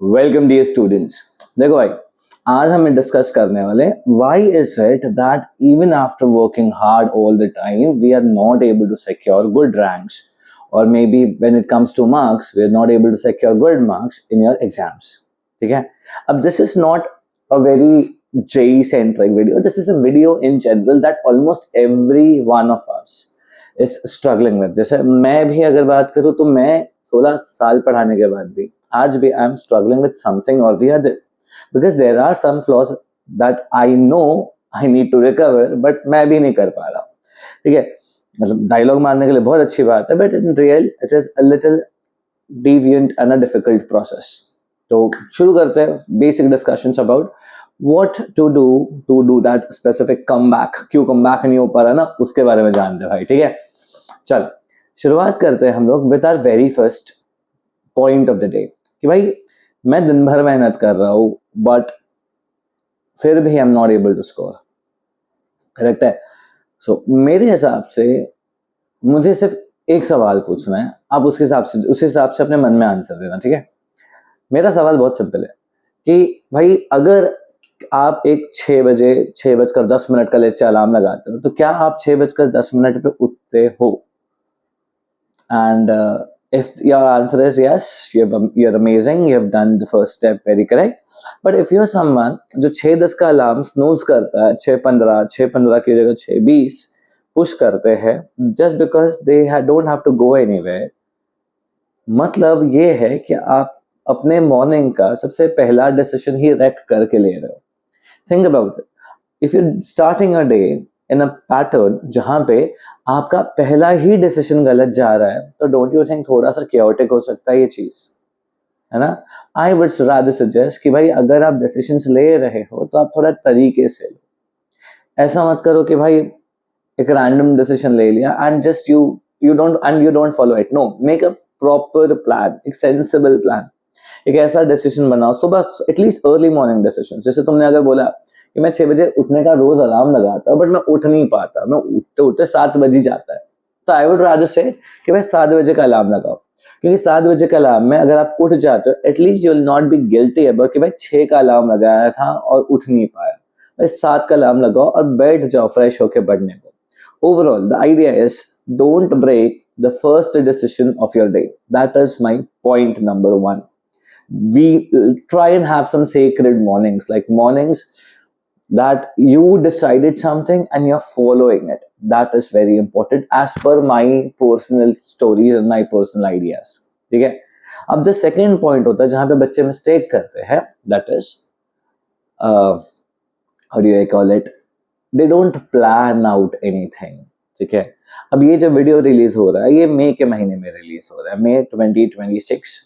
Welcome dear students. देखो भाई, आज हम डिस्कस करने वाले why is it that even after working hard all the time we are not able to secure good ranks, और maybe when it comes to marks we are not able to secure good marks in your exams. ठीक है, अब this is not a very JEE centric video. This is a video in general that almost every one of us is struggling with. जैसे मैं भी अगर बात करूं तो मैं 16 साल पढ़ाने के बाद भी आज भी I am struggling with something और the other, because there are some flaws that I know I need to recover, but मैं भी नहीं कर पा रहा। ठीक है, मतलब डायलॉग मारने के लिए बहुत अच्छी बात है, but in real it is a little deviant and a difficult process. तो शुरू करते हैं basic discussions about what to do that specific comeback. क्यों comeback नहीं हो पा रहा ना, उसके बारे में जानते हैं भाई। ठीक है, चल शुरुआत करते हैं हम लोग with our very first point of the day कि भाई मैं दिन भर मेहनत कर रहा हूँ बट फिर भी I am not able to score. Correct है। सो मेरे हिसाब से मुझे सिर्फ एक सवाल पूछना है, आप उसके हिसाब से उस हिसाब से अपने मन में आंसर देना। ठीक है, मेरा सवाल बहुत सिंपल है कि भाई अगर आप एक 6 बजकर 10 मिनट का लेक्चर अलार्म लगाते हो तो क्या आप 6 बजकर 10 मिनट पे उठते हो? And if your answer is yes, you're amazing, you have done the first step very correct. But if you're someone जो 6:10 का अलार्म स्नूज करता है, 6:15 की जगह 6:20 पुश करते हैं just because they don't have to go anywhere, मतलब ये है कि आप अपने मॉर्निंग का सबसे पहला डिसीजन ही रैक करके ले रहे हो। Think about it, if you starting a day in a pattern जहां पे आपका पहला ही डिसीजन गलत जा रहा है, तो डोंट यू थिंक थोड़ा सा क्योटिक हो सकता है ये चीज, है ना? आई वुड रादर सजेस्ट कि भाई अगर आप डिसीजंस ले रहे हो तो आप थोड़ा तरीके से लो। ऐसा मत करो कि भाई एक रैंडम डिसीजन ले लिया and just you don't follow it. No, make a proper plan, एक सेंसिबल प्लान, एक ऐसा डिसीजन बनाओ सुबह, एटलीस्ट अर्ली मॉर्निंग डिसीजन। जैसे तुमने अगर बोला कि मैं 6 बजे उठने का रोज अलार्म लगाता बट मैं उठ नहीं पाता, मैं उठते उठते 7 बजे जाता है, तो आई वुड रादर से कि भाई 7 बजे का अलार्म लगाओ, क्योंकि 7 बजे का अलार्म में अगर आप उठ जाते हो at least you will not be guilty about कि भाई 6 का अलार्म लगाया था और उठ नहीं पाया। भाई 7 का अलार्म लगाओ और बैठ जाओ फ्रेश होके पढ़ने को। Overall the idea is don't break the first decision of your day. That is my point number 1. We try and have some sacred mornings, like mornings that you decided something and you're following it. That is very important as per my personal stories and my personal ideas. ठीक है, अब the second point होता है जहां पे बच्चे mistake करते हैं, that is how do I call it, they don't plan out anything. ठीक है, अब ये जो वीडियो रिलीज हो रहा है ये मई के महीने में रिलीज हो रहा है, मई 2026।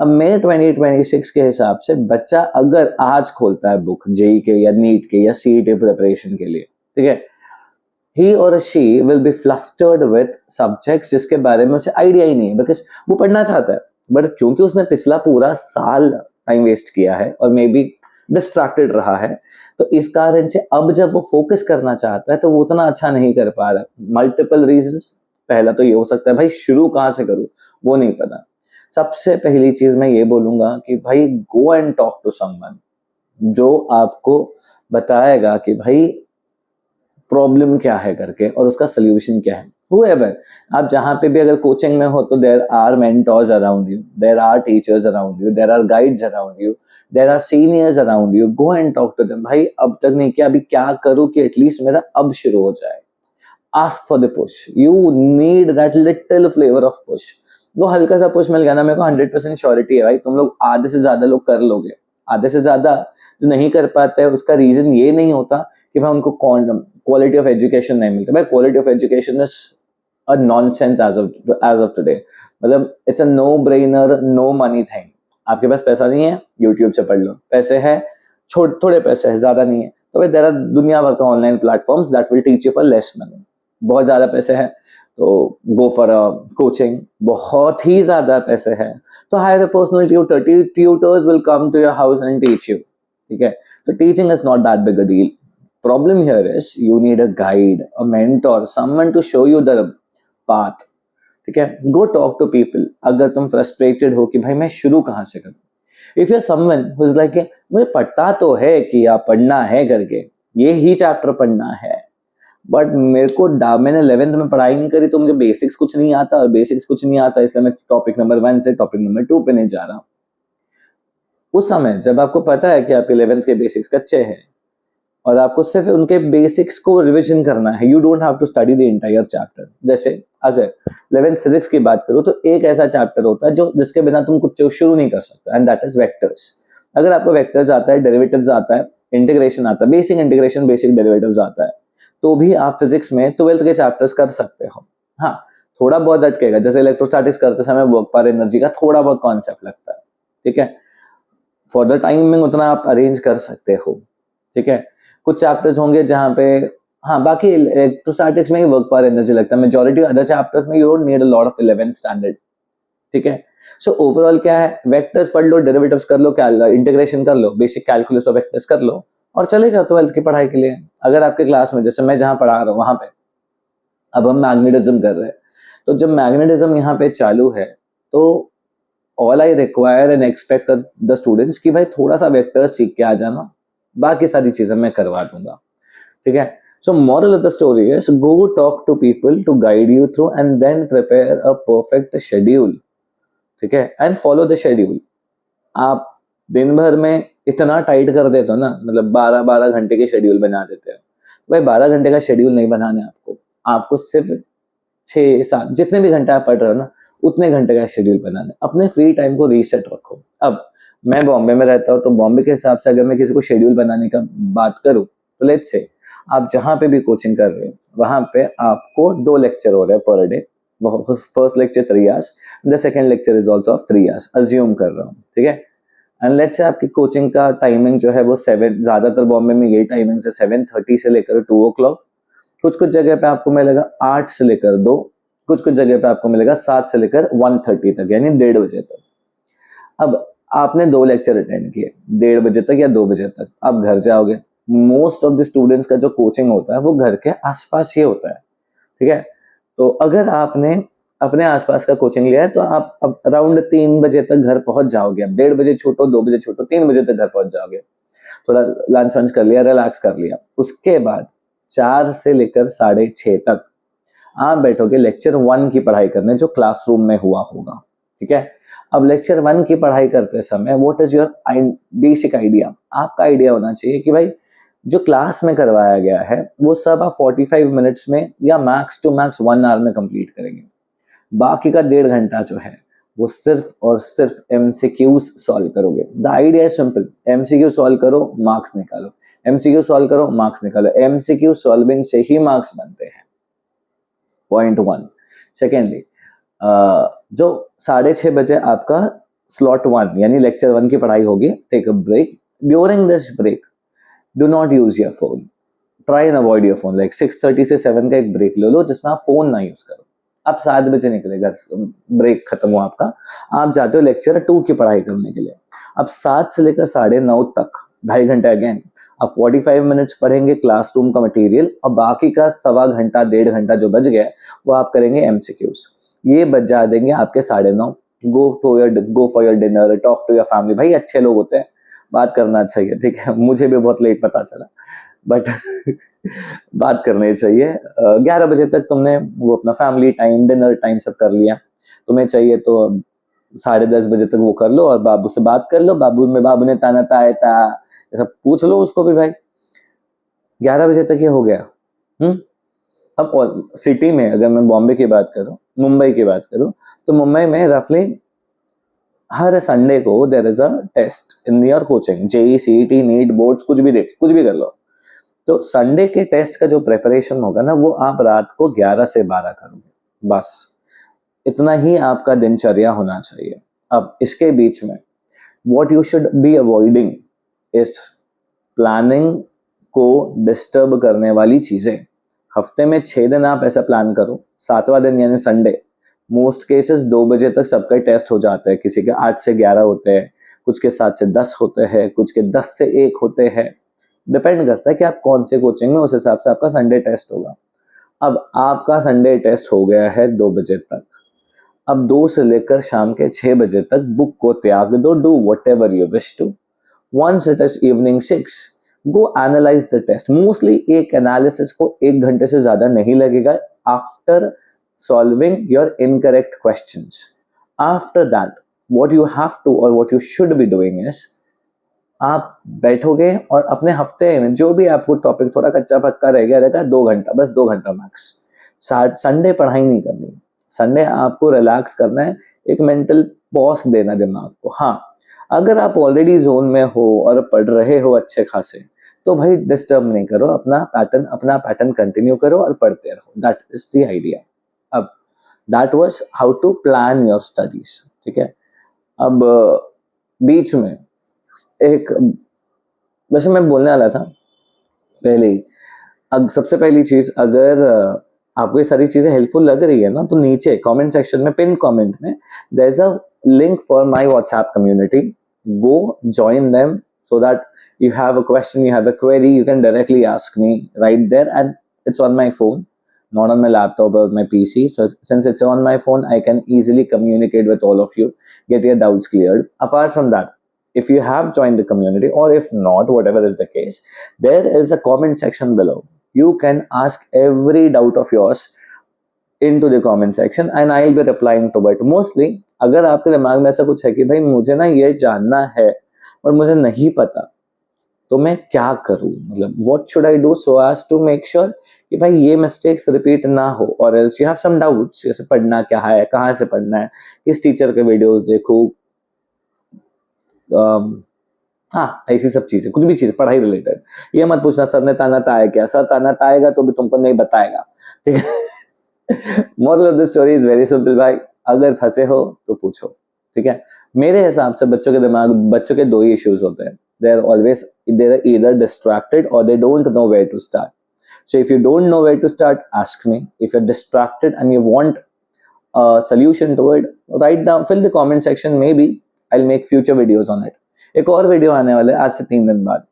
अब मई 2026 के हिसाब से बच्चा अगर आज खोलता है बुक जेई के या नीट के या सीईटी प्रिपरेशन के लिए, ठीक है, he or she will be flustered with subjects जिसके बारे में उसे आइडिया ही नहीं है, बिकॉज वो पढ़ना चाहता है बट क्योंकि उसने पिछला पूरा साल टाइम वेस्ट किया है और मे बी डिस्ट्रैक्टेड रहा है, तो इस कारण से अब जब वो फोकस करना चाहता है तो वो उतना अच्छा नहीं कर पा रहा। Multiple reasons. पहला तो ये हो सकता है भाई शुरू कहाँ से करूँ वो नहीं पता। सबसे पहली चीज मैं ये बोलूंगा कि भाई go and talk to someone जो आपको बताएगा कि भाई प्रॉब्लम क्या है करके और उसका सोल्यूशन क्या है। Whoever, आप जहां पे भी अगर कोचिंग में हो तो there are mentors around you, there are teachers around you, there are guides around you, there are seniors around you. Go and talk to them. भाई अब तक नहीं किया, अभी क्या करूं कि एटलीस्ट मेरा अब शुरू हो जाए। Ask for the push, you need that little flavour of push. वो हल्का सा पुश मिल गया ना, मेरे को 100% श्योरिटी है भाई तुम लोग आधे से ज्यादा लोग कर लोगे। आधे से ज्यादा जो नहीं कर पाते हैं उसका रीजन ये नहीं होता कि भाई उनको क्वालिटी ऑफ एजुकेशन नहीं मिलता। भाई quality of education is a nonsense as of today. मतलब it's a no brainer, no money thing. आपके पास पैसा नहीं है, यूट्यूब से पढ़ लो। पैसे है, थोड़े पैसे है, ज्यादा नहीं है, तो भाई देयर आर दुनिया भर का online platforms that will teach you for less money. बहुत ज्यादा पैसे है तो गो फॉर अ कोचिंग। बहुत ही ज्यादा पैसे है तो hire a personal tutor. Tutors will come to your house and teach you. ठीक है, तो teaching is not that big a deal. Problem here is you need a guide, a mentor, someone to show you the path. ठीक है, go talk to people. अगर तुम frustrated हो कि भाई मैं शुरू कहाँ से करूँ, if you someone who is like मुझे पता तो है कि आप पढ़ना है करके, ये ही चैप्टर पढ़ना है, बट मेरे को मैंने 11th में पढ़ाई नहीं करी तो मुझे बेसिक्स कुछ नहीं आता, और बेसिक्स कुछ नहीं आता इसलिए मैं टॉपिक नंबर 1 से टॉपिक नंबर 2 पे नहीं जा रहा। उस समय जब आपको पता है कि आपके 11th के बेसिक्स कच्चे हैं और आपको सिर्फ उनके बेसिक्स को रिवीजन करना है, you don't have to study the entire chapter. जैसे अगर 11th फिजिक्स की बात करूं तो एक ऐसा चैप्टर होता है जो जिसके बिना तुम कुछ शुरू नहीं कर सकते, एंड दैट इज वेक्टर्स। अगर आपको वेक्टर्स आता है, डेरिवेटिव्स आता है, इंटीग्रेशन आता है, बेसिक इंटीग्रेशन बेसिक डेरिवेटिव्स आता है, तो भी आप फिजिक्स में 12th के चैप्टर्स कर सकते हो। हाँ, थोड़ा बहुत अटकेगा, जैसे इलेक्ट्रोस्टैटिक्स करते समय वर्क पर एनर्जी का थोड़ा बहुत कॉन्सेप्ट लगता है, ठीक है, फॉर द टाइमिंग उतना आप अरेंज कर सकते हो, ठीक है। कुछ चैप्टर्स होंगे जहां पे, हाँ, बाकी इलेक्ट्रोस्टैटिक्स में ही वर्क पर एनर्जी लगता है, मेजॉरिटी अदर चैप्टर्स में you don't need a lot of 11th standard, ठीक है। सो ओवरऑल क्या है, वेक्टर्स पढ़ लो, डेरिवेटिव्स कर लो, इंटीग्रेशन कर लो, बेसिक कैलकुलस ऑफ वेक्टर्स कर लो, और चले जाओ 12th की पढ़ाई के लिए। अगर आपके क्लास में, जैसे मैं जहां पढ़ा रहा हूँ वहां पे अब हम मैग्नेटिज्म कर रहे हैं, तो जब मैग्नेटिज्म यहाँ पे चालू है तो all I require and expect the students कि भाई थोड़ा सा वेक्टर सीख के आ जाना, बाकी सारी चीजें मैं करवा दूंगा, ठीक है। So moral of the story is go talk to people to guide you through and then prepare a perfect schedule, ठीक है, एंड फॉलो द शेड्यूल। आप दिन भर में इतना टाइट कर देते हो ना, मतलब 12-12 घंटे के शेड्यूल बना देते हो। भाई 12 घंटे का शेड्यूल नहीं बनाना है आपको, आपको सिर्फ 6-7 जितने भी घंटे आप पढ़ रहे हो ना, उतने घंटे का शेड्यूल बनाना है। अपने फ्री टाइम को रीसेट रखो। अब मैं बॉम्बे में रहता हूँ, तो बॉम्बे के हिसाब से अगर मैं किसी को शेड्यूल बनाने का बात करूँ, तो लेट्स से आप जहां पे भी कोचिंग कर रहे हो वहां पे आपको 2 लेक्चर हो रहे हैं per day. First lecture 3 hours, the second lecture is also of 3 hours, assume कर रहा हूँ, ठीक है। एंड लेट्स से आपकी कोचिंग का टाइमिंग जो है वो 7, ज्यादातर बॉम्बे में यही टाइमिंग है, 7:30 से लेकर 2 o'clock। कुछ कुछ जगह पे आपको मिलेगा 8 से लेकर 2, कुछ कुछ जगह पे आपको मिलेगा 7 से लेकर 1:30 तक, यानी 1:30 बजे तक। अब आपने 2 लेक्चर अटेंड किए 1:30 बजे तक या 2 बजे तक, आप घर जाओगे। मोस्ट ऑफ द स्टूडेंट्स का जो कोचिंग होता है वो घर के आसपास ही होता है, ठीक है। तो अगर आपने अपने आसपास का कोचिंग लिया है तो आप अब अराउंड 3 बजे तक घर पहुंच जाओगे। अब 1:30 बजे छोटो, 2 बजे छोटो, 3 बजे तक घर पहुंच जाओगे। थोड़ा लंच वंच कर लिया, रिलैक्स कर लिया, उसके बाद 4 से लेकर 6:30 तक आप बैठोगे लेक्चर 1 की पढ़ाई करने, जो क्लासरूम में हुआ होगा, ठीक है। अब लेक्चर 1 की पढ़ाई करते समय what is your basic idea, आपका आइडिया होना चाहिए कि भाई जो क्लास में करवाया गया है वो सब आप 45 मिनट्स में या मैक्स टू मैक्स 1 आवर में कंप्लीट करेंगे। बाकी का 1.5 घंटा जो है वो सिर्फ और सिर्फ एमसीक्यूज सॉल्व करोगे। The idea is simple, MCQ solve करो, मार्क्स निकालो, एमसीक्यू सॉल्व करो, मार्क्स निकालो। एमसीक्यू सॉल्विंग से ही मार्क्स बनते हैं, पॉइंट 1। सेकेंडली, जो 6:30 बजे आपका स्लॉट 1 यानी लेक्चर 1 की पढ़ाई होगी, take a break. During this break do not use your phone, try and avoid your phone. Like 6:30 से 7 का एक ब्रेक ले लो जिसमें आप फोन ना यूज करो। आप 7 बजे निकले घर से, ब्रेक खत्म हुआ आपका, आप जाते हो लेक्चर 2 की पढ़ाई करने के लिए। अब 7 से लेकर 9:30 तक 2.5 घंटे अगेन आप 45 मिनट्स पढ़ेंगे क्लासरूम का मटेरियल, और बाकी का सवा घंटा 1.5 घंटा जो बच गया वो आप करेंगे एमसीक्यूज। ये बचा देंगे आपके 9:30। Go for your dinner, talk to your family. भाई अच्छे लोग होते हैं, बात करना चाहिए, ठीक है। मुझे भी बहुत लेट पता चला, बट बात करनी चाहिए। 11 बजे तक तुमने वो अपना फैमिली टाइम, डिनर टाइम सब कर लिया, तुम्हें चाहिए तो 10:30 बजे तक वो कर लो और बाबू से बात कर लो। बाबू ने ताना ताया था, ये सब पूछ लो उसको भी। भाई 11 बजे तक ये हो गया। अब और सिटी में अगर मैं बॉम्बे की बात करूं, मुंबई की बात करूं, तो मुंबई में रफली हर संडे को there is a test in your coaching, JEE CET NEET boards, कुछ भी कर लो। तो संडे के टेस्ट का जो प्रिपरेशन होगा ना, वो आप रात को 11 से 12 करोगे, बस इतना ही आपका दिनचर्या होना चाहिए। अब इसके बीच में what you should be avoiding is planning को डिस्टर्ब करने वाली चीजें। हफ्ते में 6 दिन आप ऐसा प्लान करो, 7वां दिन यानी संडे मोस्ट केसेस 2 बजे तक सबका टेस्ट हो जाता है। किसी के 8 से 11 होते हैं, कुछ के 7 से 10 होते हैं, कुछ के 10 से 1 होते हैं। डिपेंड करता है कि आप कौन से कोचिंग में, उस हिसाब से आपका संडे टेस्ट होगा। अब आपका संडे टेस्ट हो गया है 2 बजे तक, अब 2 से लेकर शाम के 6 बजे तक बुक को त्याग दो. Do whatever you wish to. Once it is evening 6, go analyze the test. Mostly एक एनालिसिस को 1 घंटे से ज्यादा नहीं लगेगा after solving your incorrect questions. After that, what you have to or what you should be doing is, आप बैठोगे और अपने हफ्ते में जो भी आपको टॉपिक थोड़ा कच्चा पक्का रह गया रहेगा 2 घंटा, बस 2 घंटा मैक्स. संडे पढ़ाई नहीं करनी. संडे आपको रिलैक्स करना है, एक मेंटल पॉज देना दिमाग को. हाँ, अगर आप ऑलरेडी जोन में हो और पढ़ रहे हो अच्छे खासे, तो भाई डिस्टर्ब नहीं करो, अपना पैटर्न कंटिन्यू करो और पढ़ते रहो. That is the idea. अब that was how to plan your studies. ठीक है. अब बीच में एक, वैसे मैं बोलने वाला था पहले ही, सबसे पहली चीज, अगर आपको ये सारी चीजें हेल्पफुल लग रही है ना, तो नीचे कमेंट सेक्शन में, पिन कमेंट में, there is a link for my WhatsApp community. Go join them so that you have a question, you have a query, you can directly ask me right there, and it's on my phone, not on my laptop or my PC. So since it's on my phone, I can easily communicate with all of you, get your doubts cleared. Apart from that, if you have joined the community, or if not, whatever is the case, there is a comment section below. You can ask every doubt of yours into the comment section and I'll be replying to it. Mostly अगर आपके दिमाग में ऐसा कुछ है कि भाई मुझे ना ये जानना है और मुझे नहीं पता, तो मैं क्या करूं, मतलब what should I do so as to make sure कि भाई ये मिस्टेक्स रिपीट ना हो. और else you have some doubts, जैसे पढ़ना क्या है, कहाँ से पढ़ना है, किस टीचर के वीडियोस देखूं, हाँ ऐसी सब चीजें, कुछ भी चीज पढ़ाई रिलेटेड. ये मत पूछना सर ने ताना ताया क्या, सर ताना ताएगा तो भी तुमको नहीं बताएगा. ठीक है. Moral of the story is very simple भाई, अगर फंसे हो तो पूछो. ठीक है. मेरे हिसाब से बच्चों के 2 ही इश्यूज होते हैं. they are either distracted or they don't know where to start. So if you don't know where to start, ask me. If you're distracted and you want a solution to it, write down, fill the comment section. Maybe I'll make future videos on it. एक और video आने वाले आज से 3 दिन बाद.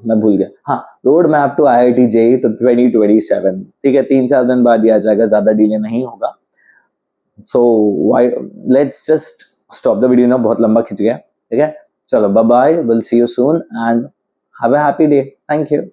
मैं भूल गया. हाँ, road map to IIT JEE तो 2027. ठीक है, 3-4 दिन बाद ही आ जाएगा, ज्यादा डिले नहीं होगा. So why let's just stop the video now, बहुत लंबा खिंच गया. ठीक है, चलो bye bye, we'll see you soon and have a happy day. Thank you.